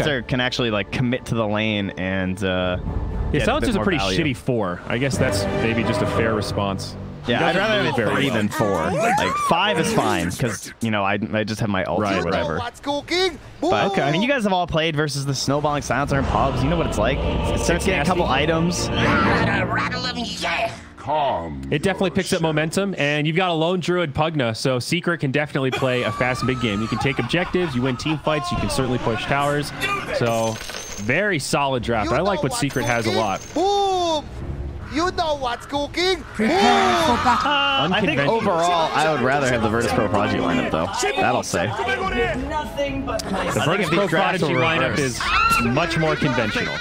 Silencer can actually like commit to the lane and Silencer's a pretty shitty 4. I guess that's maybe just a fair response. Yeah, I'd rather have 3 than 4. Like 5 is fine because you know I just have my ult or whatever. But I mean, you guys have all played versus the snowballing Silencer in pubs. You know what it's like. It starts getting a couple items. It definitely picks up momentum, and you've got a lone druid Pugna, so Secret can definitely play a fast and big game. You can take objectives, you win team fights, you can certainly push towers. So very solid draft. I like what Secret has a lot. Boom! You know what's cooking. I think overall, I would rather have the Virtus Pro Prodigy lineup, though. That'll say. The Virtus Pro Prodigy lineup is much more conventional.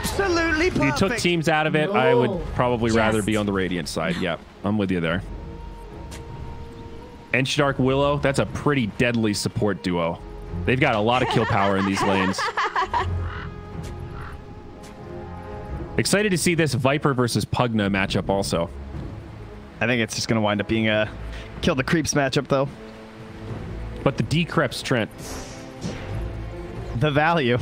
Absolutely perfect. If you took teams out of it, I would probably rather be on the Radiant side. Yeah, I'm with you there. Enchdark Willow, that's a pretty deadly support duo. They've got a lot of kill power in these lanes. Excited to see this Viper versus Pugna matchup also. I think it's just going to wind up being a kill the creeps matchup, though. But the decreps, Trent. The value.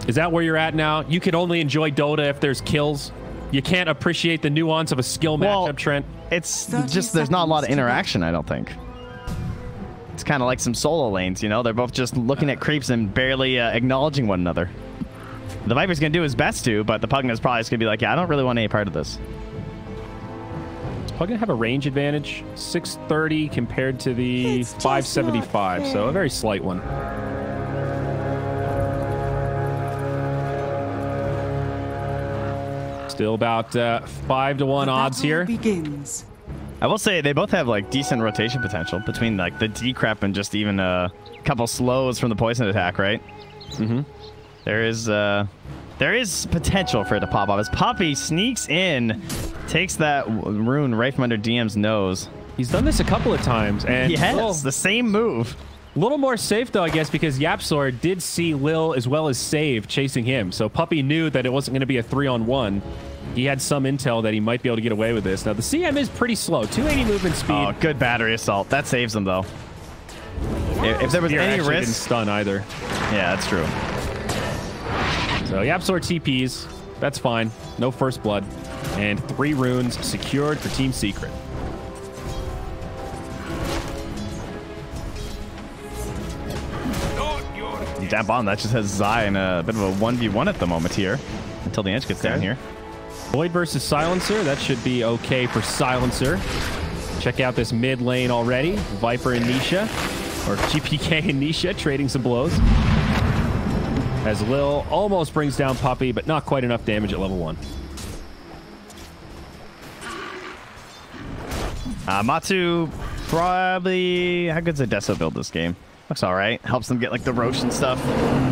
Is that where you're at now? You can only enjoy Dota if there's kills. You can't appreciate the nuance of a skill matchup, Trent. It's just there's not a lot of interaction, I don't think. It's kind of like some solo lanes, you know? They're both just looking at creeps and barely acknowledging one another. The Viper's going to do his best to, but the Pugna's probably going to be like, yeah, I don't really want any part of this. Does Pugna have a range advantage? 630 compared to the 575, so a very slight one. Still about 5-to-1 odds here. Begins. I will say they both have like decent rotation potential between like the decrep and just even a couple slows from the poison attack, right? Mm-hmm. There is potential for it to pop off as Puppey sneaks in, takes that rune right from under DM's nose. He's done this a couple of times, and yes, the same move. A little more safe though, I guess, because YapzOr did see Lil as well as Save chasing him, so Puppey knew that it wasn't going to be a 3-on-1. He had some intel that he might be able to get away with this. Now, the CM is pretty slow. 280 movement speed. Oh, good battery assault. That saves him, though. If there was any risk... didn't stun either. Yeah, that's true. So, YapzOr TPs. That's fine. No first blood. And 3 runes secured for Team Secret. Down bottom, that just has Zai in a bit of a 1v1 at the moment here. Until the Ench gets down here. Void versus Silencer. That should be okay for Silencer. Check out this mid lane already. Viper and Nisha. Or GPK and Nisha trading some blows. As Lil almost brings down Puppey, but not quite enough damage at level 1. Matu probably... How good's a Deso build this game? Looks all right. Helps them get like the Roche and stuff.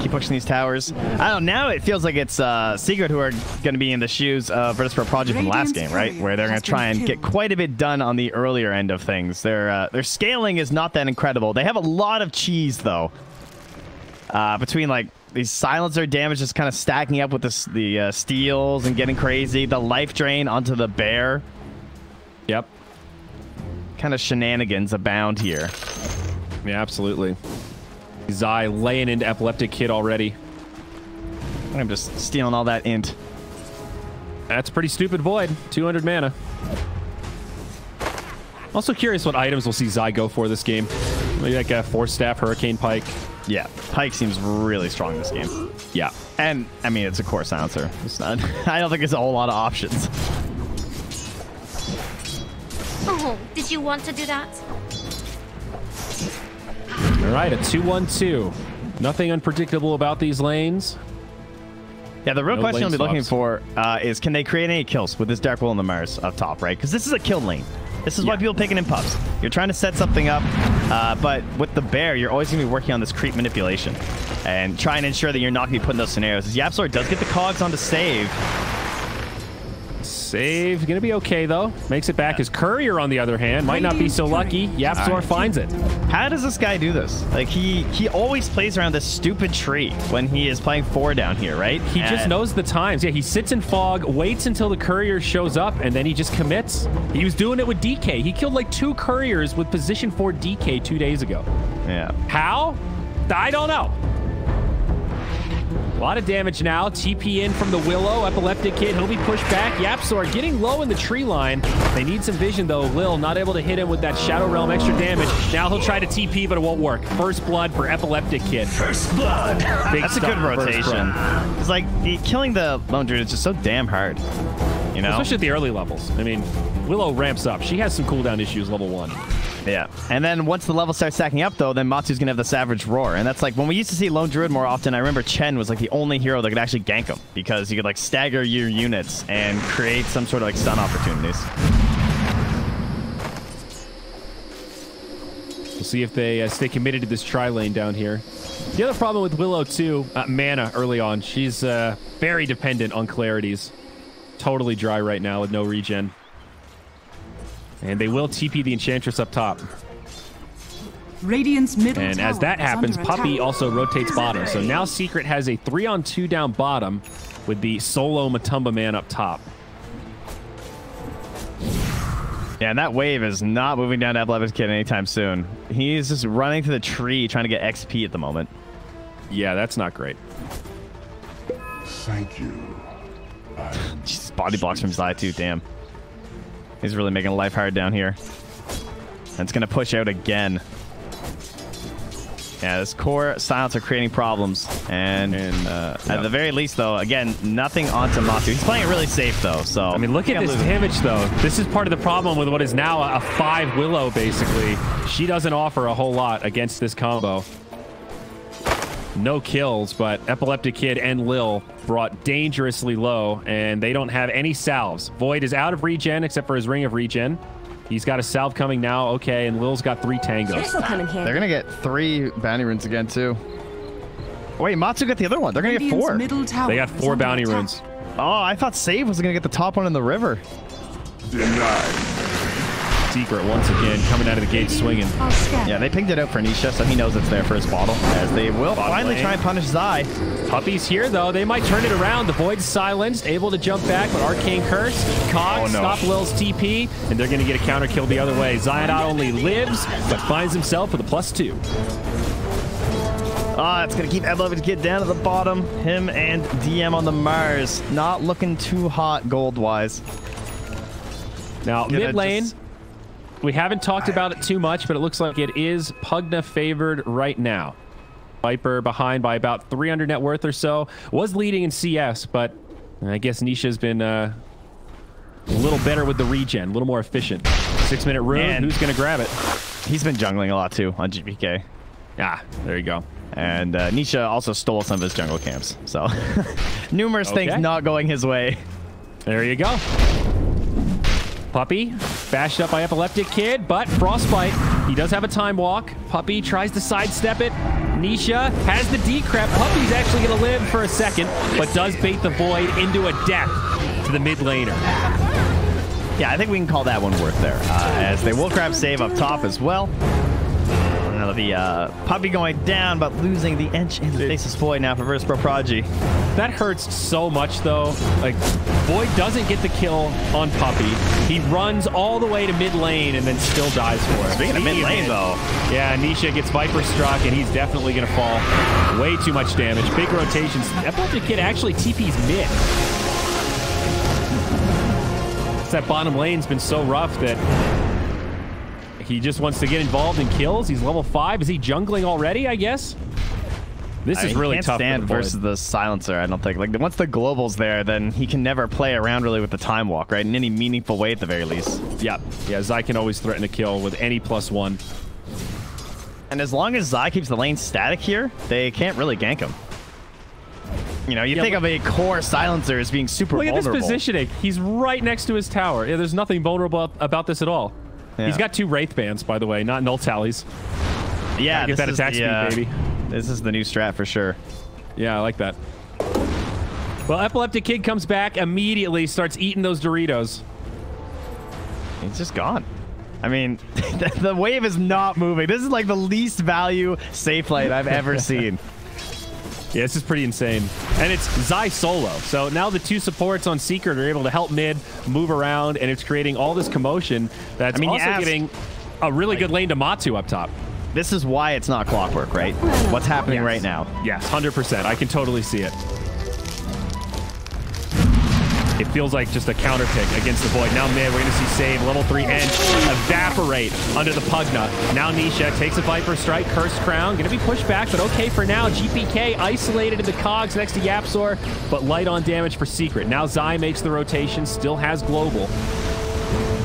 Keep pushing these towers. I don't know. Now it feels like it's Secret who are going to be in the shoes of Virtus Pro Prodigy from last game, right? Where they're going to try and get quite a bit done on the earlier end of things. Their scaling is not that incredible. They have a lot of cheese though. Between like these silencer damage just kind of stacking up with the steals and getting crazy. The life drain onto the bear. Yep. Kind of shenanigans abound here. Yeah, absolutely. Zai laying into Epileptic Kid already. I'm just stealing all that int. That's pretty stupid Void. 200 mana. Also curious what items we'll see Zai go for this game. Maybe like a Force Staff, Hurricane Pike. Yeah, Pike seems really strong this game. Yeah. And, I mean, it's a core silencer. It's not, I don't think there's a whole lot of options. Oh, did you want to do that? All right, a 2-1-2. Nothing unpredictable about these lanes. Yeah, the real question I'll be looking for is can they create any kills with this Dark Will and the Mars up top, right? Because this is a kill lane. This is why people pick it in pubs. You're trying to set something up, but with the bear, you're always going to be working on this creep manipulation and trying to ensure that you're not going to be put in those scenarios. As YapzOr does get the cogs on to save. Save going to be okay, though. Makes it back. His Courier, on the other hand, might not be so lucky. YapzOr finds it. How does this guy do this? Like, he always plays around this stupid tree when he is playing 4 down here, right? He just knows the times. Yeah, he sits in fog, waits until the Courier shows up, and then he just commits. He was doing it with DK. He killed like 2 Couriers with position 4 DK 2 days ago. Yeah. How? I don't know. A lot of damage now. TP in from the Willow. Epileptic Kid, he'll be pushed back. Yapsor getting low in the tree line. They need some vision, though. Lil not able to hit him with that Shadow Realm extra damage. Now he'll try to TP, but it won't work. First blood for Epileptic Kid. First blood. That's a good rotation. It's like killing the Lone Druid is just so damn hard. You know? Especially at the early levels. I mean, Willow ramps up. She has some cooldown issues level 1. Yeah. And then once the levels start stacking up, though, then Matsu's going to have the Savage Roar. And that's like when we used to see Lone Druid more often, I remember Chen was like the only hero that could actually gank him because you could like stagger your units and create some sort of like stun opportunities. We'll see if they stay committed to this tri-lane down here. The other problem with Willow, too, mana early on. She's very dependent on clarities. Totally dry right now with no regen. And they will TP the Enchantress up top. Radiant's middle and as that happens, Puppey also rotates bottom. So now Secret has a 3-on-2 down bottom with the solo Matumba man up top. Yeah, and that wave is not moving down to Epileptic Kid anytime soon. He's just running to the tree trying to get XP at the moment. Yeah, that's not great. Thank you. Jesus, body blocks from Zai too, damn. He's really making life hard down here. And it's going to push out again. Yeah, this core silence are creating problems. And at the very least, though, again, nothing onto Matsu. He's playing it really safe, though. So I mean, look at this damage, though. This is part of the problem with what is now a 5 Willow, basically. She doesn't offer a whole lot against this combo. No kills, but Epileptic Kid and Lil brought dangerously low, and they don't have any salves. Void is out of regen, except for his Ring of Regen. He's got a salve coming now, okay, and Lil's got 3 tangos. They're going to get 3 bounty runes again, too. Wait, Matsu got the other one. They're going to get 4. They got 4 bounty runes. Oh, I thought Save was going to get the top one in the river. Denied. Secret once again coming out of the gate swinging. Yeah, they pinged it out for Nisha, so he knows it's there for his bottle. As they will finally try and punish Zai. Puppey's here, though. They might turn it around. The Void's silenced, able to jump back, but Arcane Curse, Cog, stop Lil's TP, and they're going to get a counter kill the other way. Zai not only lives, but finds himself with a +2. Ah, it's going to keep Epileptic Kid down at the bottom. Him and DM on the Mars. Not looking too hot gold-wise. Now, mid lane. We haven't talked about it too much, but it looks like it is Pugna favored right now. Viper behind by about 300 net worth or so. Was leading in CS, but I guess Nisha's been a little better with the regen, a little more efficient. 6-minute rune, and who's going to grab it? He's been jungling a lot too on GPK. Ah, there you go. And Nisha also stole some of his jungle camps. So numerous things not going his way. There you go. Puppey, bashed up by Epileptic Kid, but Frostbite, he does have a time walk. Puppey tries to sidestep it. Nisha has the decrep. Puppey's actually going to live for a second, but does bait the Void into a death to the mid laner. Yeah, I think we can call that one worth there, as they will grab save up top as well. Now the Puppey going down, but losing the Ench and the Faceless Void now for Verse Pro Prodigy. That hurts so much, though. Like, Void doesn't get the kill on Puppey. He runs all the way to mid lane and then still dies for it. Speaking of mid lane, though. Yeah, Nisha gets Viper struck, and he's definitely going to fall. Way too much damage. Big rotations. Epileptic Kid actually TP's mid. That bottom lane's been so rough that he just wants to get involved in kills. He's level 5. Is he jungling already, I guess? This is really tough. He can't stand versus the silencer, I don't think. Like, once the global's there, then he can never play around really with the time walk, right? In any meaningful way at the very least. Yeah. Yeah, Zai can always threaten a kill with any +1. And as long as Zai keeps the lane static here, they can't really gank him. You know, you think of a core silencer as being super vulnerable. Look at this positioning. He's right next to his tower. Yeah, there's nothing vulnerable about this at all. Yeah. He's got 2 Wraith Bands, by the way, not null tallies. Yeah, get that attack speed, baby. This is the new strat for sure. Yeah, I like that. Well, Epileptic Kid comes back immediately, starts eating those Doritos. He's just gone. I mean, the wave is not moving. This is like the least value safe lane I've ever seen. Yeah, this is pretty insane. And it's Zai solo. So now the 2 supports on Secret are able to help mid, move around, and it's creating all this commotion that's also getting a really good lane to Matsu up top. this is why it's not clockwork, right? What's happening right now? Yes, 100%. I can totally see it. It feels like just a counter pick against the Void. Now mid, we're going to see save, level 3 Ench, evaporate under the Pugna. Now Nisha takes a Viper Strike, Cursed Crown. Going to be pushed back, but okay for now. GPK isolated in the cogs next to Yapzor, but light on damage for Secret. Now Zai makes the rotation, still has Global.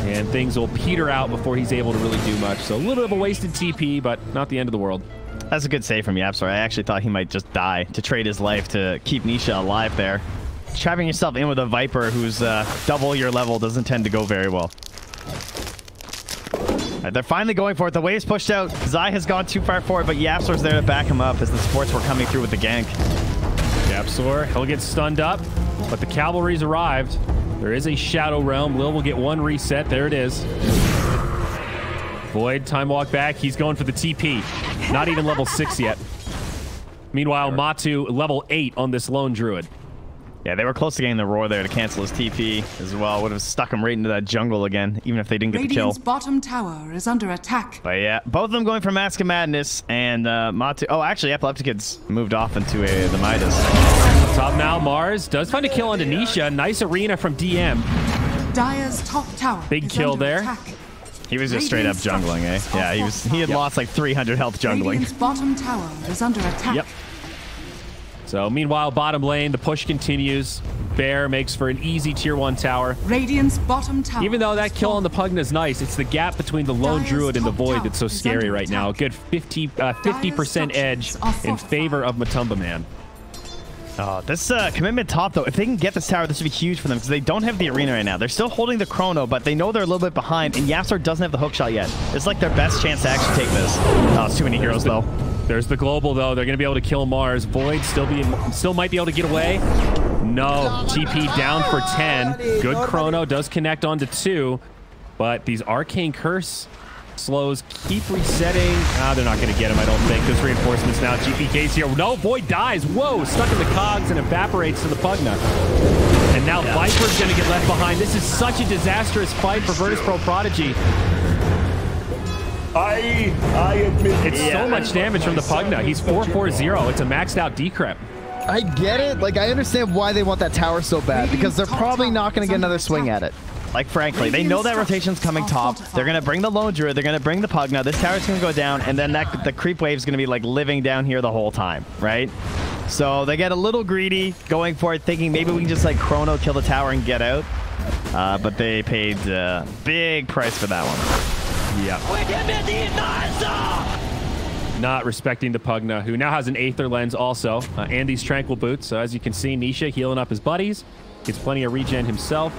And things will peter out before he's able to really do much. So a little bit of a wasted TP, but not the end of the world. That's a good save from Yapzor. I actually thought he might just die to trade his life to keep Nisha alive there. Trapping yourself in with a Viper who's double your level doesn't tend to go very well. All right, they're finally going for it. The wave's pushed out. Zai has gone too far forward, but Yapzor's there to back him up as the supports were coming through with the gank. Yapzor, he'll get stunned up, but the cavalry's arrived. There is a Shadow Realm. Lil will get one reset. There it is. Void, time walk back. He's going for the TP. Not even level 6 yet. Meanwhile, Matu, level 8 on this lone Druid. Yeah, they were close to getting the roar there to cancel his TP as well. Would have stuck him right into that jungle again, even if they didn't get the kill. Radiant's bottom tower is under attack. But yeah, both of them going for Mask of Madness, and Matu... Oh, actually, Epilepticid's moved off into the Midas. Top now, Mars does find a kill on Nisha. Nice arena from DM. Dire's top tower Big kill there. Attack. He was just straight up jungling, eh? Yeah, he had lost like 300 health jungling. Radiant's bottom tower is under attack. Yep. So meanwhile, bottom lane, the push continues. Bear makes for an easy tier 1 tower. Radiant's bottom tower. Even though that kill on the Pugna is nice, it's the gap between the lone Druid and the Void that's so scary right now. A good 50% edge in favor of Matumba Man. Oh, this commitment top, though, if they can get this tower, this would be huge for them because they don't have the arena right now. They're still holding the chrono, but they know they're a little bit behind, and Yapzor doesn't have the hookshot yet. It's like their best chance to actually take this. Oh, it's too many heroes, though. There's the global, though. They're going to be able to kill Mars. Void still might be able to get away. No. TP down for 10. Good chrono. Does connect onto 2. But these Arcane Curse slows keep resetting. They're not going to get him, I don't think. There's reinforcements now. GPK's here. No, Void dies. Whoa, stuck in the cogs and evaporates to the Pugna. And now Viper's going to get left behind. This is such a disastrous fight for Virtus Pro Prodigy. I admit it's so much damage from the Pugna. He's 440. It's a maxed out decrep. I get it. Like, I understand why they want that tower so bad, because they're probably not going to get another swing at it. Like, frankly, they know that rotation's coming top. They're going to bring the lone Druid. They're going to bring the Pugna. This tower's going to go down, and then the creep wave's going to be, like, living down here the whole time, right? So they get a little greedy, going for it, thinking maybe we can just, like, chrono kill the tower and get out. But they paid a big price for that one. Yeah. Not respecting the Pugna, who now has an Aether Lens also, and these Tranquil Boots. So as you can see, Nisha healing up his buddies. Gets plenty of regen himself.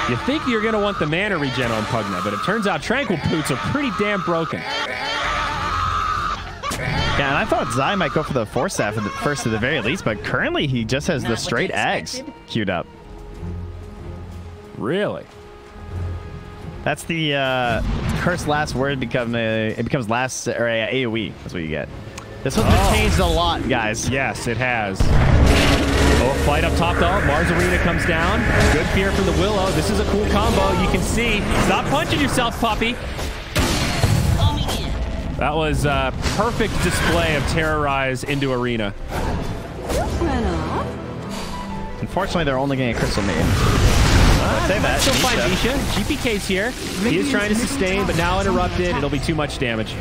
You think you're going to want the mana regen on Pugna, but it turns out Tranquil Boots are pretty damn broken. Yeah, and I thought Zai might go for the Force Staff first at the very least, but currently he just has the straight Ags queued up. Really? That's the cursed last word. It becomes last or AoE. That's what you get. This one's been changed a lot, guys. Yes, it has. Oh, fight up top though. Mars Arena comes down. Good fear from the Willow. This is a cool combo. You can see. Stop punching yourself, Puppey. That was a perfect display of Terrorize into Arena. Unfortunately, they're only getting a Crystal Maiden. Say that. Still find Nisha. GPK's here. He is trying to sustain, but now interrupted. It'll be too much damage.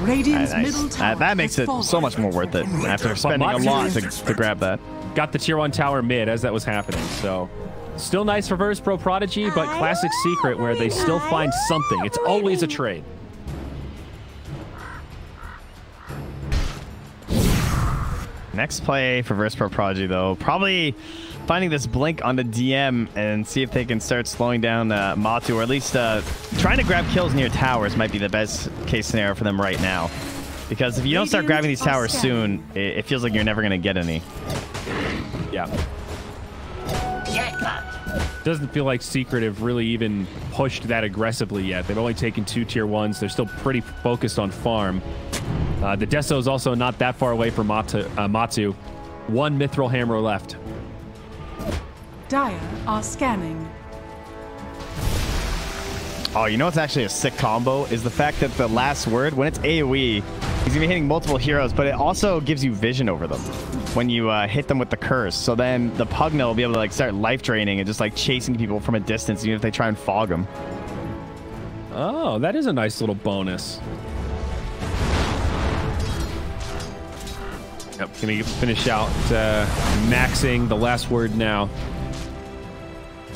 Radiant's middle tower that makes it so much more worth it after spending a lot to grab that. Got the tier 1 tower mid as that was happening, so still nice for Virtus Pro Prodigy, but classic Secret where they still find something. It's always a trade. Next play for Virtus Pro Prodigy, though, probably finding this blink on the DM and see if they can start slowing down Matu, or at least trying to grab kills near towers might be the best case scenario for them right now. Because if you don't start grabbing these towers soon, it feels like you're never going to get any. Yeah. Doesn't feel like Secret have really even pushed that aggressively yet. They've only taken 2 tier 1s. They're still pretty focused on farm. The Deso is also not that far away from Matu. 1 Mithril Hammer left. Dire are scanning. Oh, you know what's actually a sick combo is the fact that the last word, when it's AoE, he's gonna be hitting multiple heroes, but it also gives you vision over them when you hit them with the curse. So then the Pugna will be able to like start life draining and just like chasing people from a distance, even if they try and fog them. Oh, that is a nice little bonus. Yep, gonna finish out maxing the last word now.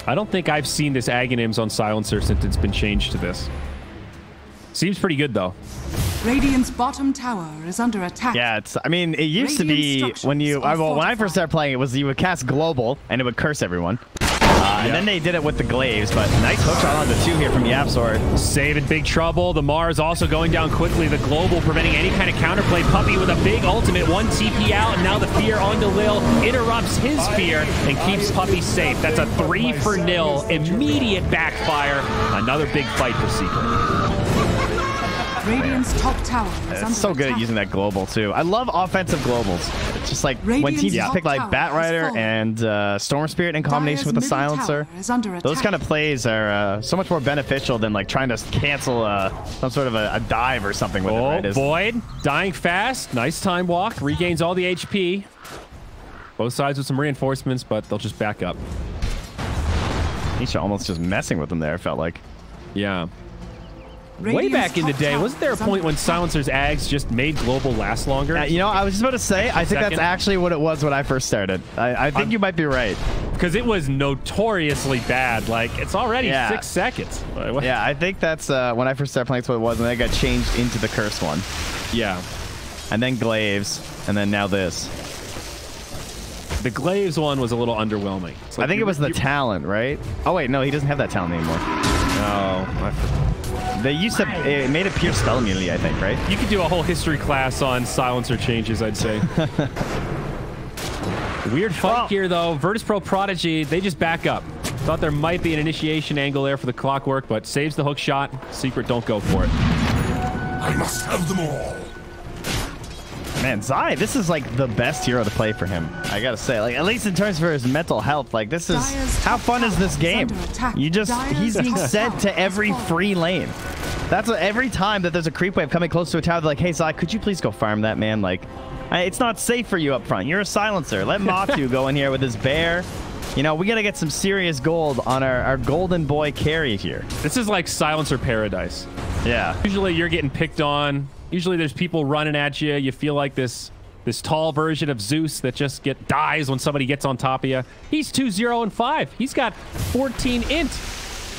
I don't think I've seen this Aghanims on Silencer since it's been changed to this. Seems pretty good though. Radiant's bottom tower is under attack. Yeah, it's. I mean, it used to be when you. Well, when I first started playing, it was you would cast Global and it would curse everyone. And then they did it with the glaives, but nice hook shot on the 2 here from YapzOr. Save in big trouble. The Mars also going down quickly. The Global preventing any kind of counterplay. Puppey with a big ultimate. 1 TP out, and now the Fear onto Lil. Interrupts his Fear and keeps Puppey safe. That's a 3-for-0. Immediate backfire. Another big fight for Secret. Radiant's top tower is under It's so good attack. at using that global too. I love offensive globals. It's just like when Radiant's teams top pick like tower Bat has Rider fallen. and Storm Spirit in combination with the Dire's middle Silencer. tower is under Those attack. kind of plays are so much more beneficial than like trying to cancel some sort of a dive or something with it. Oh, Right? Void dying fast. Nice time walk. Regains all the HP. Both sides with some reinforcements, but they'll just back up. Nisha almost just messing with them there, it felt like. Yeah. Way Radiant's back in the top day, tower wasn't there a is point under when attack. Silencer's Ags just made Global last longer? You know, I was just about to say, I think that's Second. actually what it was when I first started. I think you might be right. Because it was notoriously bad. Like, it's already 6 seconds. What? Yeah, I think that's when I first started playing, that's what it was, and then it got changed into the curse one. Yeah. And then Glaives, and then now this. The Glaives one was a little underwhelming. It's like I think it was the talent, right? Oh, wait, no, he doesn't have that talent anymore. No. They used to, it made it pure spell immunity, I think, right? You could do a whole history class on Silencer changes, I'd say. Weird fight here, though. Virtus Pro Prodigy, they just back up. Thought there might be an initiation angle there for the clockwork, but saves the hook shot. Secret don't go for it. I must have them all. Man, Zai, this is like the best hero to play for him. I gotta say, like, at least in terms for his mental health, like, this is, how fun is this game? You just, he's being sent to every free lane. That's what, every time that there's a creep wave coming close to a tower, they're like, hey, Zai, could you please go farm that, man? Like, it's not safe for you up front. You're a silencer. Let Matu go in here with his bear. You know, we gotta get some serious gold on our golden boy carry here. This is like Silencer Paradise. Yeah. Usually you're getting picked on. Usually there's people running at you. You feel like this tall version of Zeus that just dies when somebody gets on top of you. He's 2-0-5. He's got 14 int.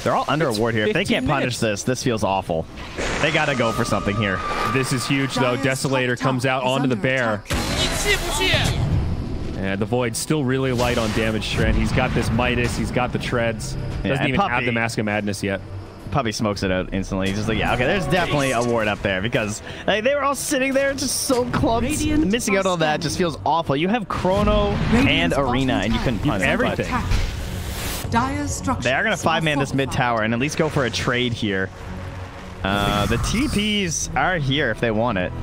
They're all under a ward here. If they can't 15 punish this feels awful. They gotta go for something here. This is huge, though. Desolator comes out onto the bear. And the Void's still really light on damage trend. He's got this Midas. He's got the treads. Doesn't even have the Mask of Madness yet. Puppey smokes it out instantly. He's just like, yeah, okay, there's definitely a ward up there because like, they were all sitting there just so clumsy. Missing out on that just feels awful. You have Chrono and Arena, and you couldn't punish everything. They are going to 5-man this mid tower and at least go for a trade here. The TPs are here if they want it.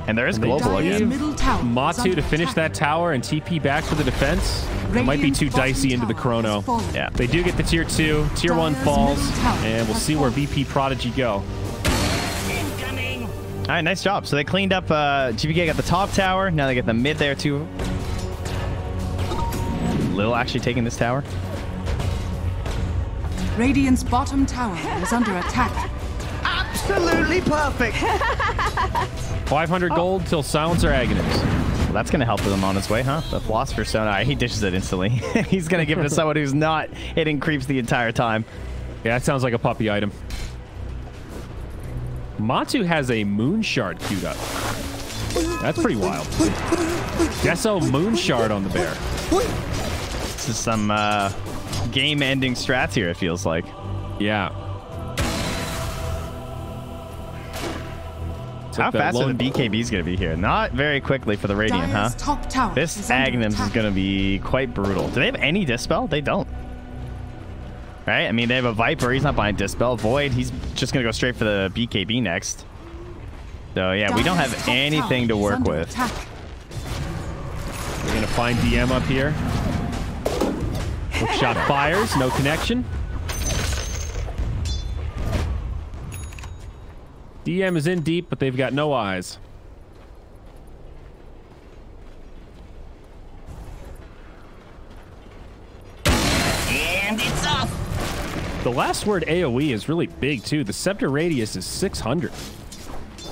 And there is global again. Matu to finish that tower and TP back for the defense. It might be too dicey into the Chrono. Yeah. They do get the tier 2. Tier 1 falls. And we'll see where VP Prodigy go. All right, nice job. So they cleaned up, GPK got the top tower. Now they get the mid there too. Lil actually taking this tower. Radiant's bottom tower is under attack. Absolutely perfect. 500 gold till Silencer Aghanims. Well, that's going to help him on his way, huh? The Philosopher's Stone. He dishes it instantly. He's going to give it to someone who's not hitting creeps the entire time. Yeah, that sounds like a Puppey item. Matu has a Moon Shard queued up. That's pretty wild. Deso Moon Shard on the bear. This is some game-ending strats here, it feels like. Yeah. How fast are the BKBs going to be here? Not very quickly for the Radiant, huh? Top tower This Aghanims is going to be quite brutal. Do they have any Dispel? They don't. Right? I mean, they have a Viper. He's not buying Dispel. Void, he's just going to go straight for the BKB next. So, yeah, we don't have anything to work with. We're going to find DM up here. Hook shot fires. No connection. DM is in deep, but they've got no eyes. And it's off. The last word AoE is really big, too. The scepter radius is 600.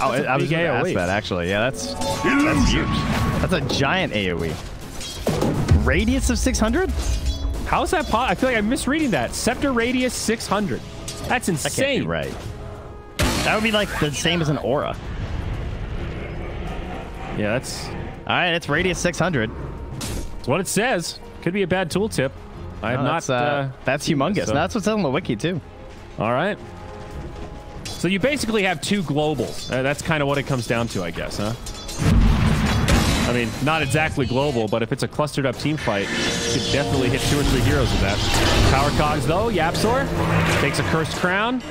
Oh, I was going to ask that, actually. Yeah, that's huge. That's a giant AoE. Radius of 600? How is that possible? I feel like I'm misreading that. Scepter radius 600. That's insane. That can't be right. That would be like the same as an aura. Yeah, that's... All right, it's radius 600. That's what it says. Could be a bad tooltip. I have not... that's humongous. So. That's what's on the wiki, too. All right. So you basically have 2 globals. That's kind of what it comes down to, I guess, huh? I mean, not exactly global, but if it's a clustered up team fight, you could definitely hit 2 or 3 heroes with that. Power cogs, though. Yapzor takes a cursed crown.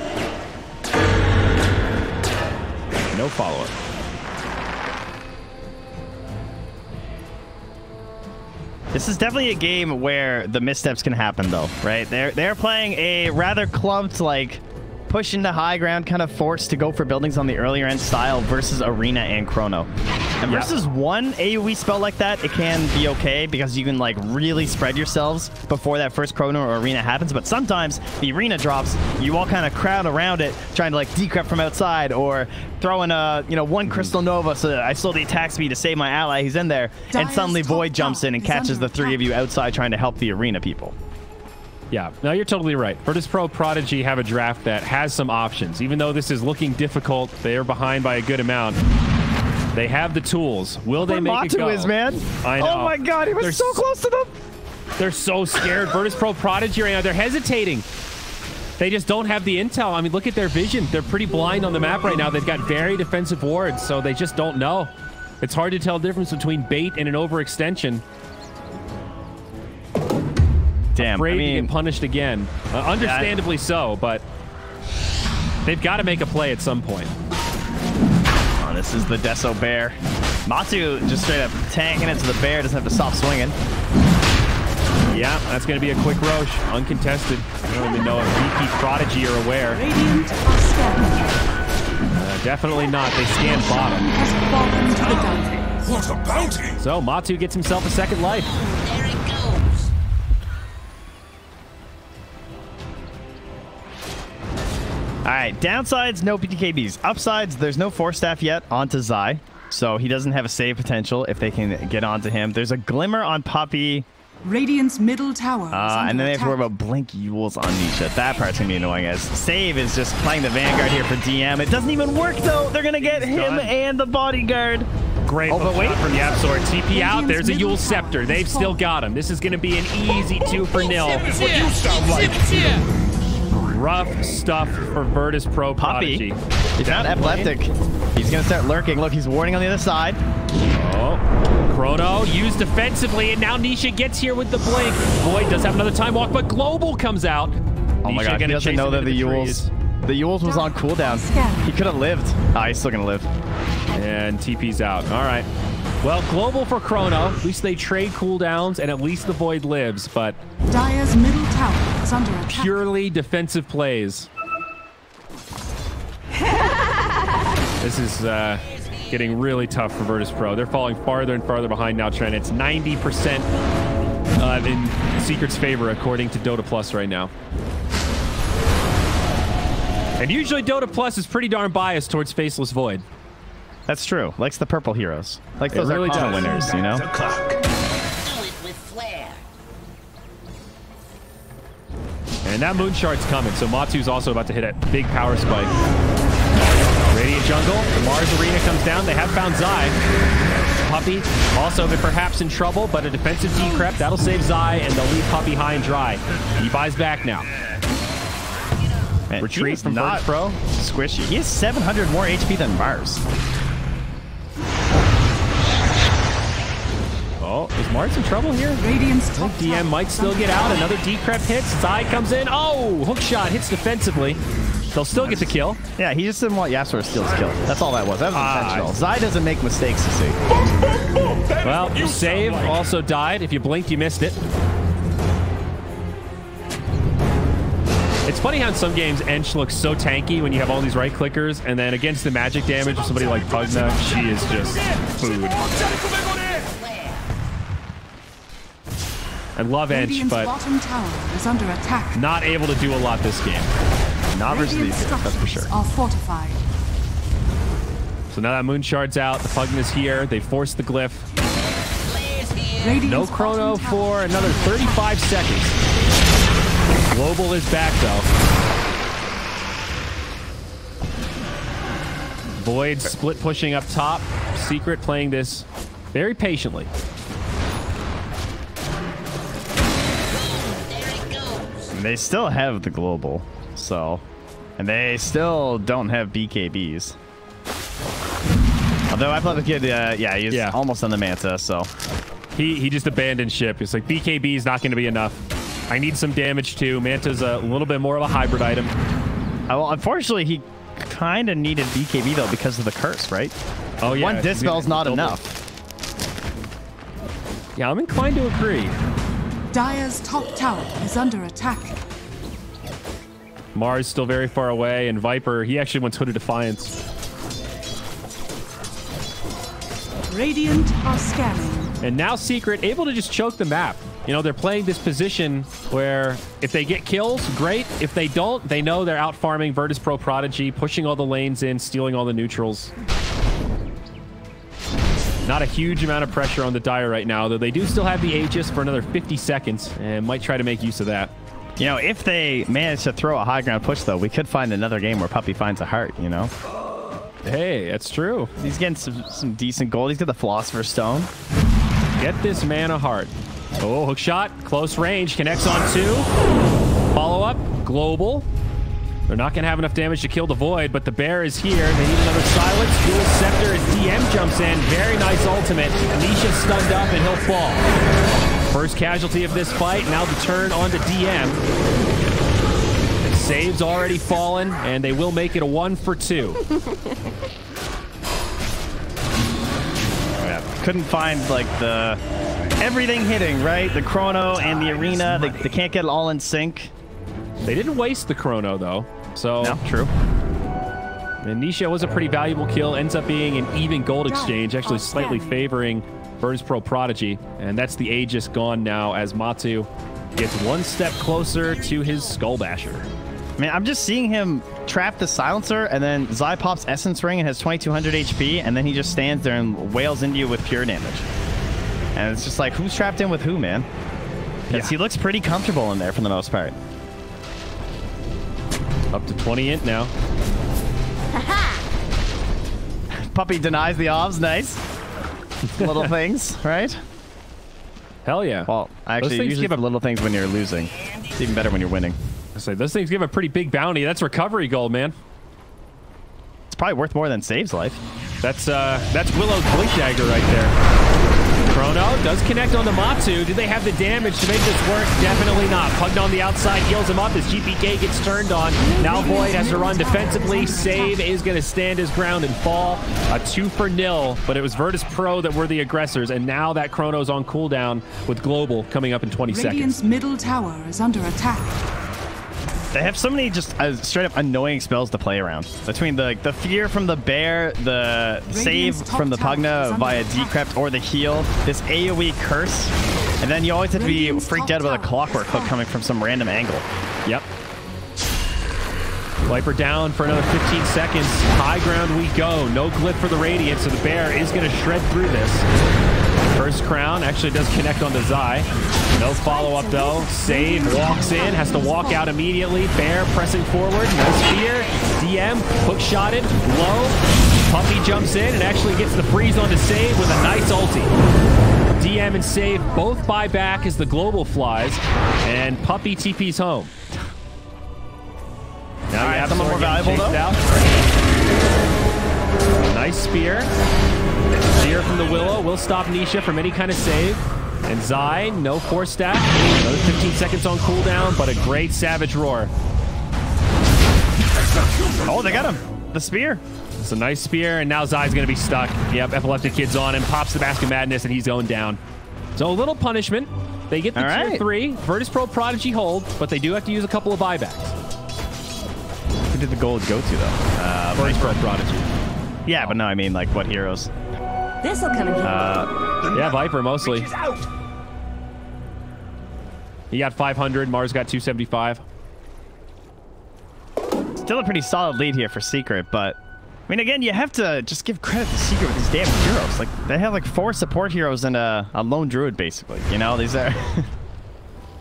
No follow-up. This is definitely a game where the missteps can happen, though, right? They're playing a rather clumped, like, push into high ground, kind of forced to go for buildings on the earlier end style versus Arena and Chrono. And versus one AoE spell like that, it can be okay because you can like really spread yourselves before that first Chrono or Arena happens. But sometimes the Arena drops, you all kind of crowd around it, trying to like decrypt from outside or throw in a one Crystal Nova so that I slow the attack speed to save my ally. He's in there, and suddenly Void jumps in and catches the 3 of you outside trying to help the Arena people. Yeah, no, you're totally right. Virtus.pro Prodigy have a draft that has some options. Even though this is looking difficult, they are behind by a good amount. They have the tools. Will they make it go? Is, man. I know. Oh my god, he was so close to them. They're so scared. Virtus.pro Prodigy right now, they're hesitating. They just don't have the intel. I mean, look at their vision. They're pretty blind on the map right now. They've got very defensive wards, so they just don't know. It's hard to tell the difference between bait and an overextension. Damn, Afraid to get punished again. Understandably so, but they've got to make a play at some point. Oh, this is the Deso Bear. Matu just straight up tanking it so the bear doesn't have to stop swinging. Yeah, that's going to be a quick Roche. Uncontested. I don't even know if VP Prodigy are aware. Radiant are scanned. Definitely not. They scan bottom. Has fallen to the dungeon. What a bounty! So Matu gets himself a second life. There it goes. All right, downsides, no PTKBs. Upsides, there's no Force Staff yet onto Zai, so he doesn't have a save potential if they can get onto him. There's a Glimmer on Puppey. Radiant's middle tower is under and then they have to worry attack. about Blink Yules on Nisha. That part's going to be annoying as save is just playing the Vanguard here for DM. It doesn't even work, though. They're going to get him and the Bodyguard. Great but wait. from Yapzor. TP out. There's a Yule Scepter. They've still got him. This is going to be an easy 2-0. Is what you sound like. Rough stuff for Virtus.pro Prodigy. He's not epileptic. He's going to start lurking. Look, he's warding on the other side. Oh, Chrono used defensively, and now Nisha gets here with the blink. Void does have another time walk, but Global comes out. Oh my god, he doesn't know that the Yules. The Yules was on cooldown. He could have lived. He's still going to live. And TP's out. All right. Well, Global for Chrono. At least they trade cooldowns, and at least the Void lives, but Dire's middle tower is under attack. purely defensive plays. This is getting really tough for Virtus.pro. They're falling farther and farther behind now, Trent. It's 90% in Secret's favor, according to Dota Plus right now. And usually Dota Plus is pretty darn biased towards Faceless Void. That's true. Likes the purple heroes. Like those really Arcana does. winners, you know? Do it with flair. And that Moon Shard's coming, so Matu's also about to hit a big power spike. Radiant Jungle, the Mars Arena comes down. They have found Zai. Puppey also perhaps in trouble, but a defensive decrypt. That'll save Zai, and they'll leave Puppey high and dry. He buys back now. Man, Retreat from not Virtus.pro. Squishy. He has 700 more HP than Mars. Oh, is Mars in trouble here? Radiant's top DM tower might is still under get out. attack. Another decrypt hits. Zai comes in. Oh, hook shot hits defensively. They'll still get the kill. Yeah, he just didn't want Yasuo to steal his kill. That's all that was. That was intentional. Zai doesn't make mistakes, you see. Well, your save also died. If you blinked, you missed it. It's funny how in some games Ench looks so tanky when you have all these right clickers, and then against the magic damage of somebody like Pugna, she is just food. I love Ench, Radiant's but bottom tower is under attack. not able to do a lot this game. Not versus Radiant these, that's for structures sure. are fortified. So now that Moon Shard's out, the Pugna's here. They force the glyph. Radiant's No chrono bottom tower for another 35 seconds. Global is back, though. Void split pushing up top. Secret playing this very patiently. And they still have the global, so... And they still don't have BKBs. Although I thought the kid, yeah, he's almost on the Manta, so... He just abandoned ship. It's like, BKB is not going to be enough. I need some damage too. Manta's a little bit more of a hybrid item. Well, unfortunately, he kind of needed BKB, though, because of the curse, right? Oh, yeah. One Dispel's not enough. Yeah, I'm inclined to agree. Dire's top tower is under attack. Mars still very far away, and Viper, he actually wants Hooded Defiance. Radiant are scanning. And now Secret able to just choke the map. You know, they're playing this position where if they get kills, great. If they don't, they know they're out farming Virtus Pro Prodigy, pushing all the lanes in, stealing all the neutrals. Not a huge amount of pressure on the Dire right now, though they do still have the Aegis for another 50 seconds and might try to make use of that. You know, if they manage to throw a high ground push, though, we could find another game where Puppey finds a heart, you know? Hey, that's true. He's getting some decent gold. He's got the Philosopher's Stone. Get this man a heart. Oh, hook shot. Close range. Connects on two. Follow-up. Global. They're not going to have enough damage to kill the Void, but the Bear is here. They need another silence. Dual Scepter as DM jumps in. Very nice ultimate. Anisha stunned up, and he'll fall. First casualty of this fight. Now the turn onto DM. And save's already fallen, and they will make it a 1 for 2. Couldn't find, like, the... Everything hitting, right? The chrono and the arena. They can't get it all in sync. They didn't waste the chrono, though. So, no, true. And Nisha was a pretty valuable kill. Ends up being an even gold exchange, actually slightly favoring Virtus Pro Prodigy. And that's the Aegis gone now as Matu gets one step closer to his Skull Basher. Man, I'm just seeing him trap the silencer, and then Zai pops Essence Ring and has 2200 HP, and then he just stands there and wails into you with pure damage. And it's just like, who's trapped in with who, man? Because he looks pretty comfortable in there for the most part. Up to 20 int now. Puppey denies the obs. Nice. Little things, right? Hell yeah. Well, actually, usually give up little things when you're losing. It's even better when you're winning. I say those things give a pretty big bounty. That's recovery gold, man. It's probably worth more than saves life. That's Willow's Blink Dagger right there. Chrono does connect on the Matu. Do they have the damage to make this work? Definitely not. Pugged on the outside, heals him up as GPK gets turned on. Now Void has to run defensively. Save is going to stand his ground and fall. A 2-0, but it was Virtus Pro that were the aggressors, and now that Chrono's on cooldown with Global coming up in 20 Radiant's seconds. middle tower is under attack. They have so many just straight up annoying spells to play around. Between the Fear from the Bear, the Save from the Pugna via Decrypt, or the heal, this AoE Curse, and then you always have to be freaked out about a Clockwork Hook coming from some random angle. Yep. Viper down for another 15 seconds. High ground we go. No glyph for the Radiant, so the Bear is going to shred through this. First crown actually does connect onto Zai. No follow-up, though. Save, walks in, has to walk out immediately. Bear pressing forward. Nice fear. DM, hook shotted, low. Puppey jumps in and actually gets the freeze onto Save with a nice ulti. DM and Save both buy back as the Global flies, and Puppey TP's home. Now you have someone more valuable, though. Nice spear. Spear from the Willow will stop Nisha from any kind of save. And Zai, no force stack. Another 15 seconds on cooldown, but a great Savage Roar. Oh, they got him. The spear. It's a nice spear, and now Zai's going to be stuck. Yep, Epileptic Kid's on him. Pops the Basket Madness, and he's going down. So a little punishment. They get the tier 3. Virtus Pro Prodigy hold, but they do have to use a couple of buybacks. Who did the gold go to, though? Virtus Pro Prodigy. Yeah, but no, I mean, like, what heroes? This'll come in handy. Yeah, Viper mostly. He got 500. Mars got 275. Still a pretty solid lead here for Secret, but I mean, again, you have to just give credit to Secret with these damn heroes. Like, they have like 4 support heroes and a lone druid, basically. You know, these are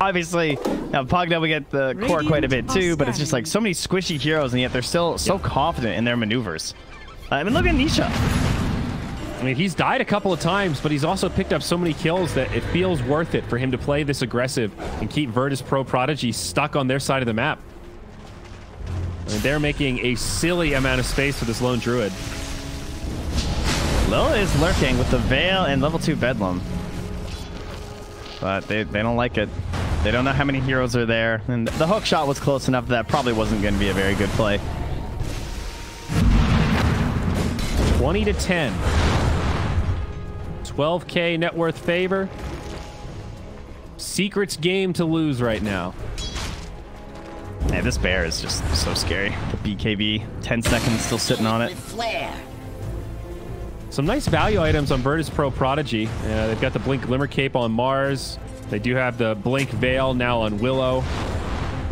obviously now Pogda we get the core quite a bit too, but it's just like so many squishy heroes, and yet they're still so confident in their maneuvers. I mean, look at Nisha. I mean, he's died a couple of times, but he's also picked up so many kills that it feels worth it for him to play this aggressive and keep Virtus Pro Prodigy stuck on their side of the map. I mean, they're making a silly amount of space for this lone druid. Lil is lurking with the Veil and level 2 Bedlam. But they don't like it. They don't know how many heroes are there. And the hook shot was close enough that probably wasn't going to be a very good play. 20 to 10. 12K net worth favor. Secret's game to lose right now. Hey, this bear is just so scary. The BKB, 10 seconds still sitting on it. With flair. Some nice value items on Virtus Pro Prodigy. They've got the Blink Glimmer Cape on Mars. They do have the Blink Veil now on Willow.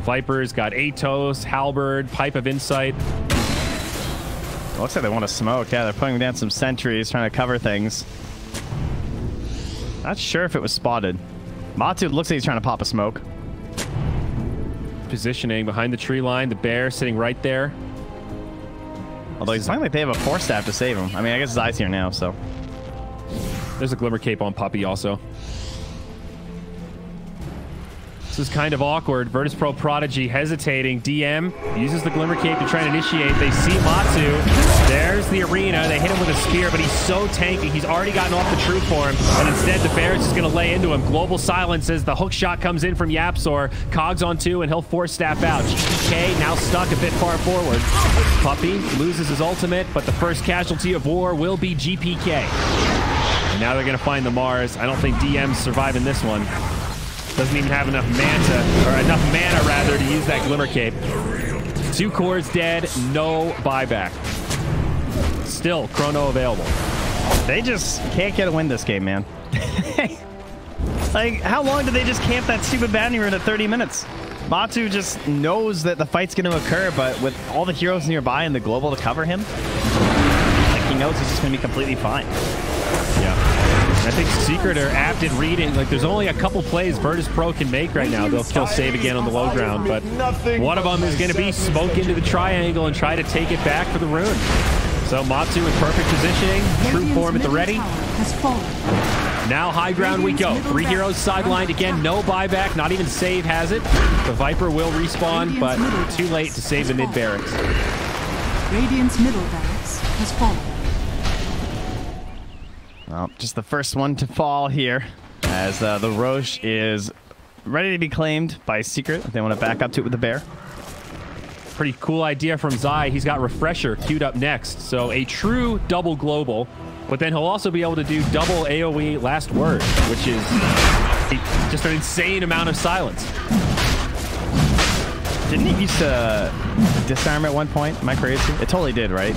Viper's got Atos, Halberd, Pipe of Insight. Looks like they want to smoke. Yeah, they're putting down some sentries, trying to cover things. Not sure if it was spotted. Matu looks like he's trying to pop a smoke. Positioning behind the tree line. The bear sitting right there. Although it's not like they have a force staff to save him. I mean, I guess Zai's here now, so. There's a Glimmer Cape on Puppey also. This is kind of awkward. Virtus Pro Prodigy hesitating. DM uses the Glimmer Cape to try and initiate. They see Matsu. There's the arena. They hit him with a spear, but he's so tanky. He's already gotten off the true form, and instead the bear is just going to lay into him. Global silence as the hook shot comes in from Yapsor. Cogs on 2, and he'll force staff out. GPK now stuck a bit far forward. Puppey loses his ultimate, but the first casualty of war will be GPK. And now they're going to find the Mars. I don't think DM's surviving this one. Doesn't even have enough mana rather, to use that Glimmer Cape. 2 cores dead, no buyback. Still, Chrono available. They just can't get a win this game, man. Like, how long did they just camp that stupid bounty rune at 30 minutes? Matu just knows that the fight's going to occur, but with all the heroes nearby and the global to cover him, like, he knows he's just going to be completely fine. Yeah. I think Secret are apt in reading. Like, there's only a couple plays Virtus Pro can make right now. They'll kill save again on the low ground, but one of them is going to be smoke into the triangle and try to take it back for the rune. So Matsu in perfect positioning, true form at the ready. Now high ground we go. 3 heroes sidelined again. No buyback. Not even save has it. The Viper will respawn, but too late to save the mid barracks. Radiant's middle barracks has fallen. Well, just the first one to fall here, as the Roche is ready to be claimed by Secret. They want to back up to it with the bear. Pretty cool idea from Zai. He's got Refresher queued up next. So a true double global, but then he'll also be able to do double AoE last word, which is just an insane amount of silence. Didn't it used to disarm at one point? Am I crazy? It totally did, right?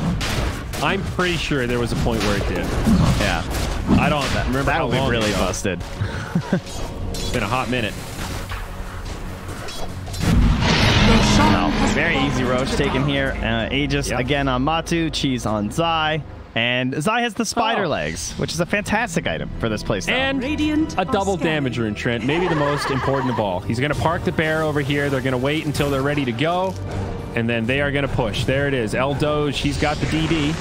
I'm pretty sure there was a point where it did. Yeah. I don't remember that how would be long really ago. busted. It's been a hot minute. No, very easy Roche taken here. Aegis again on Matu, Cheese on Zai. And Zai has the spider legs, which is a fantastic item for this playstyle. And a double damage rune, Trent. Maybe the most important of all. He's going to park the bear over here. They're going to wait until they're ready to go. And then they are going to push. There it is. El Doge, he's got the DD.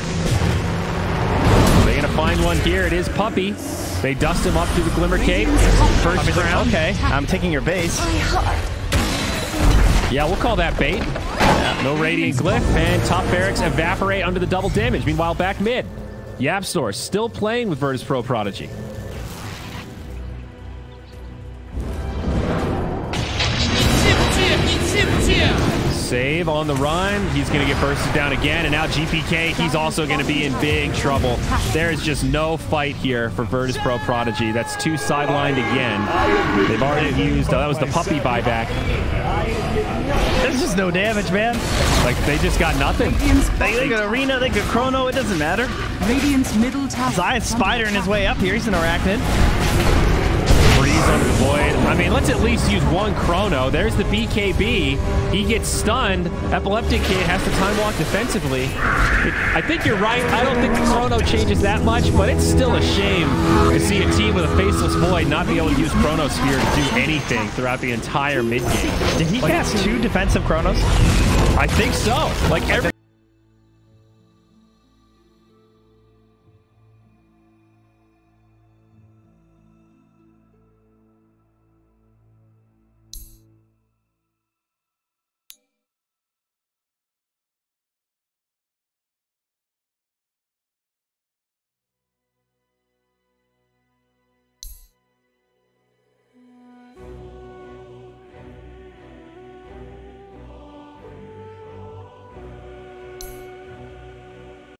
They're going to find one here. It is Puppey. They dust him up through the Glimmer Cape. First round. Okay, I'm taking your base. Yeah, we'll call that bait. No Radiant Glyph, and top barracks evaporate under the double damage. Meanwhile, back mid, Yapstor still playing with Virtus Pro Prodigy. Save on the run. He's going to get bursted down again, and now GPK, he's also going to be in big trouble. There is just no fight here for Virtus Pro Prodigy. That's 2 sidelined again. They've already used, that was the Puppey buyback. There's just no damage, man. Like, they just got nothing. Radiant's They got Arena, they got Chrono, it doesn't matter. Radiant's middle tower. Zion's Spider in his way up here. He's an Arachnid. Freeze under the void. I mean, let's at least use one Chrono. There's the BKB. He gets stunned. Epileptic Kid has to time walk defensively. I think you're right. I don't think the Chrono changes that much, but it's still a shame to see a team with a Faceless Void not be able to use Chrono Sphere to do anything throughout the entire mid game. Did he cast 2 defensive Chronos? I think so. Like every